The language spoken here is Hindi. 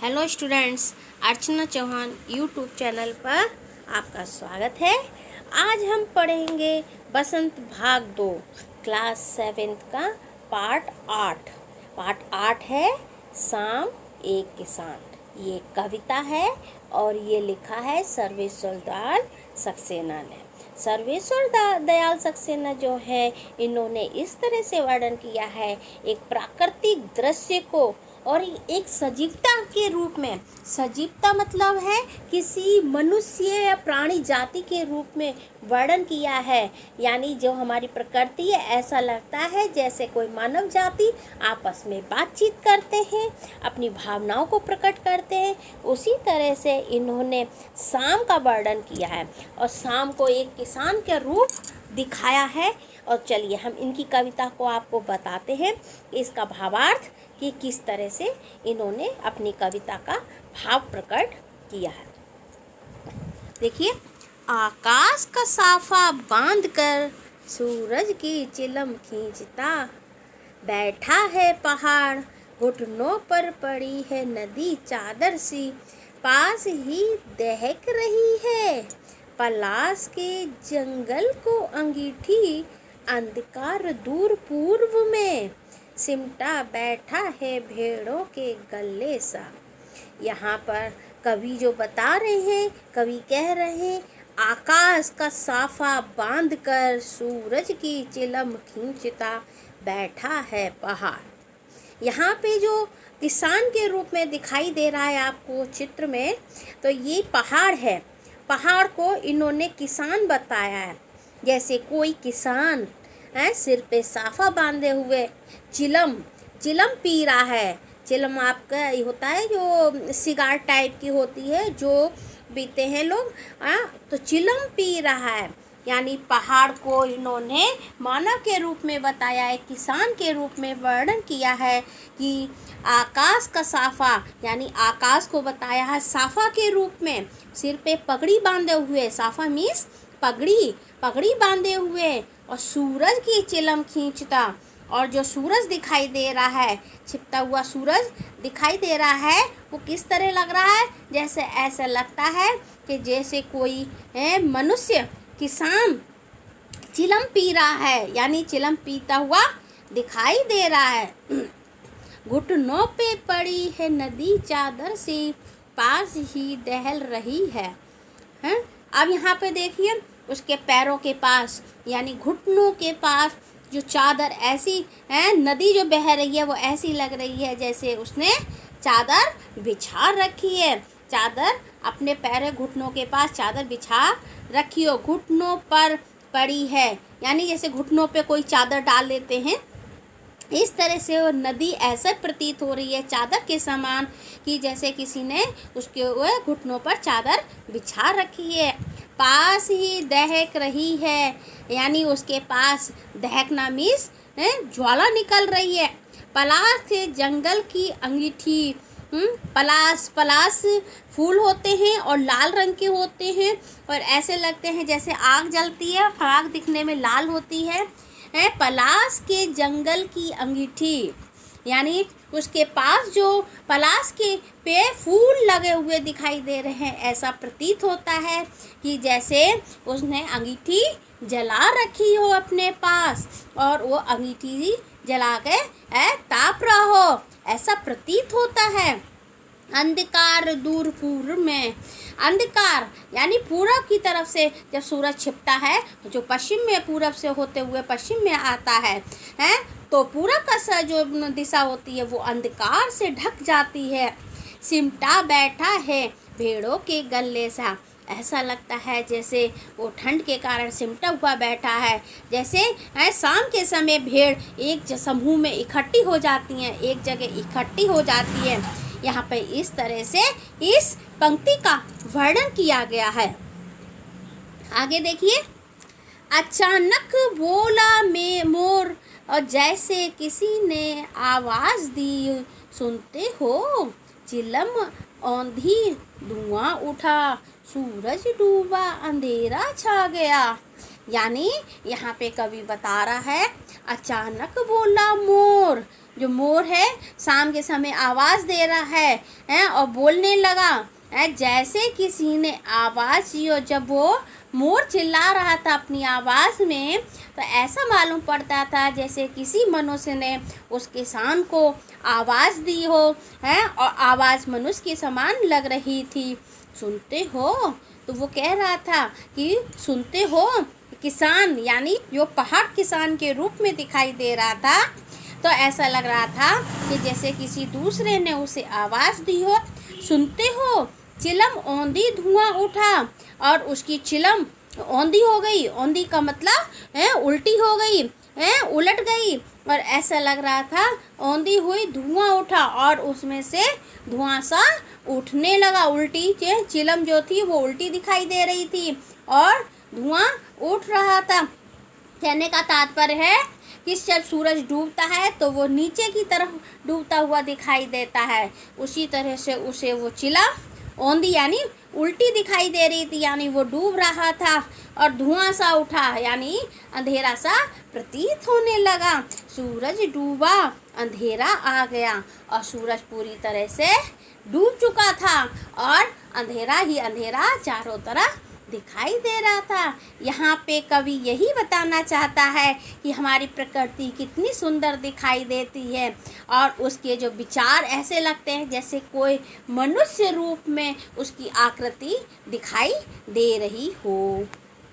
हेलो स्टूडेंट्स, अर्चना चौहान यूट्यूब चैनल पर आपका स्वागत है। आज हम पढ़ेंगे बसंत भाग 2 क्लास 7 का पार्ट 8 है शाम एक किसान। ये कविता है और ये लिखा है सर्वेश्वर दयाल सक्सेना ने। सर्वेश्वर दयाल सक्सेना जो है, इन्होंने इस तरह से वर्णन किया है एक प्राकृतिक दृश्य को और एक सजीवता के रूप में। सजीवता मतलब है किसी मनुष्य या प्राणी जाति के रूप में वर्णन किया है। यानी जो हमारी प्रकृति है, ऐसा लगता है जैसे कोई मानव जाति आपस में बातचीत करते हैं, अपनी भावनाओं को प्रकट करते हैं। उसी तरह से इन्होंने शाम का वर्णन किया है और शाम को एक किसान के रूप दिखाया है। और चलिए हम इनकी कविता को आपको बताते हैं, इसका भावार्थ कि किस तरह से इन्होंने अपनी कविता का भाव प्रकट किया है। देखिए, आकाश का साफा बांधकर सूरज की चिलम खींचता, बैठा है पहाड़ घुटनों पर पड़ी है नदी चादर सी, पास ही दहक रही है पलाश के जंगल को अंगीठी, अंधकार दूर पूर्व में सिमटा बैठा है भेड़ों के गले सा। यहाँ पर कवि जो बता रहे हैं, कवि कह रहे हैं आकाश का साफा बांधकर सूरज की चिलम खींचता, बैठा है पहाड़। यहाँ पे जो किसान के रूप में दिखाई दे रहा है आपको चित्र में, तो ये पहाड़ है। पहाड़ को इन्होंने किसान बताया है। जैसे कोई किसान है सिर पे साफा बांधे हुए चिलम पी रहा है। चिलम आपका ये होता है जो सिगार टाइप की होती है, जो पीते हैं लोग। तो चिलम पी रहा है, यानी पहाड़ को इन्होंने मानव के रूप में बताया है, किसान के रूप में वर्णन किया है। कि आकाश का साफा, यानी आकाश को बताया है साफा के रूप में, सिर पे पगड़ी बांधे हुए। साफा मीन्स पगड़ी बांधे हुए, और सूरज की चिलम खींचता, और जो सूरज दिखाई दे रहा है, छिपता हुआ सूरज दिखाई दे रहा है, वो किस तरह लग रहा है, जैसे ऐसा लगता है कि जैसे कोई मनुष्य किसान चिलम पी रहा है, यानी चिलम पीता हुआ दिखाई दे रहा है। घुटनों पे पड़ी है नदी चादर से, पास ही दहल रही है। अब यहाँ पे देखिए, उसके पैरों के पास यानी घुटनों के पास जो चादर ऐसी है, नदी जो बह रही है वो ऐसी लग रही है जैसे उसने चादर बिछा रखी है। चादर अपने पैर घुटनों के पास चादर बिछा रखी हो, घुटनों पर पड़ी है, यानी जैसे घुटनों पे कोई चादर डाल लेते हैं, इस तरह से वो नदी ऐसा प्रतीत हो रही है चादर के समान, कि जैसे किसी ने उसके घुटनों पर चादर बिछा रखी है। पास ही दहक रही है, यानी उसके पास दहकना मीन्स ज्वाला निकल रही है। पलाश के जंगल की अंगीठी, पलाश फूल होते हैं और लाल रंग के होते हैं, और ऐसे लगते हैं जैसे आग जलती है, आग दिखने में लाल होती है। पलाश के जंगल की अंगीठी, यानी उसके पास जो पलाश के पे फूल लगे हुए दिखाई दे रहे हैं, ऐसा प्रतीत होता है कि जैसे उसने अंगीठी जला रखी हो अपने पास, और वो अंगीठी जला के ताप रहा हो, ऐसा प्रतीत होता है। अंधकार दूर पूर्व में, अंधकार यानी पूरब की तरफ से जब सूरज छिपता है, जो पश्चिम में पूरब से होते हुए पश्चिम में आता है, तो पूरब का जो दिशा होती है वो अंधकार से ढक जाती है। सिमटा बैठा है भेड़ों के गले सा, ऐसा लगता है जैसे वो ठंड के कारण सिमटा हुआ बैठा है। जैसे शाम के समय भेड़ एक समूह में इकट्ठी हो जाती हैं, एक जगह इकट्ठी हो जाती है। यहाँ पे इस तरह से इस पंक्ति का वर्णन किया गया है। आगे देखिए, अचानक बोला में मोर, और जैसे किसी ने आवाज़ दी, सुनते हो चिलम औंधी धुआं उठा, सूरज डूबा अंधेरा छा गया। यानी यहाँ पे कवि बता रहा है, अचानक बोला मोर, जो मोर है शाम के समय आवाज़ दे रहा है और बोलने लगा जैसे किसी ने आवाज़ दी हो। जब वो मोर चिल्ला रहा था अपनी आवाज़ में तो ऐसा मालूम पड़ता था जैसे किसी मनुष्य ने उस किसान को आवाज़ दी हो और आवाज़ मनुष्य के समान लग रही थी। सुनते हो, तो वो कह रहा था कि सुनते हो किसान, यानी जो पहाड़ किसान के रूप में दिखाई दे रहा था। तो ऐसा लग रहा था कि जैसे किसी दूसरे ने उसे आवाज़ दी हो। सुनते हो, चिलम औंधी धुआं उठा और उसकी चिलम औंधी हो गई। औंधी का मतलब उल्टी हो गई, उलट गई। और ऐसा लग रहा था औंधी हुई धुआं उठा और उसमें से धुआं सा उठने लगा। उल्टी चिलम जो थी वो उल्टी दिखाई दे रही थी और धुआं उठ रहा था। कहने का तात्पर्य है कि जब सूरज डूबता है तो वो नीचे की तरफ डूबता हुआ दिखाई देता है, उसी तरह से उसे वो चिलम औंधी यानी उल्टी दिखाई दे रही थी, यानी वो डूब रहा था और धुआं सा उठा यानी अंधेरा सा प्रतीत होने लगा। सूरज डूबा, अंधेरा आ गया और सूरज पूरी तरह से डूब चुका था और अंधेरा ही अंधेरा चारों तरफ दिखाई दे रहा था। यहाँ पे कवि यही बताना चाहता है कि हमारी प्रकृति कितनी सुंदर दिखाई देती है और उसके जो विचार ऐसे लगते हैं जैसे कोई मनुष्य रूप में उसकी आकृति दिखाई दे रही हो।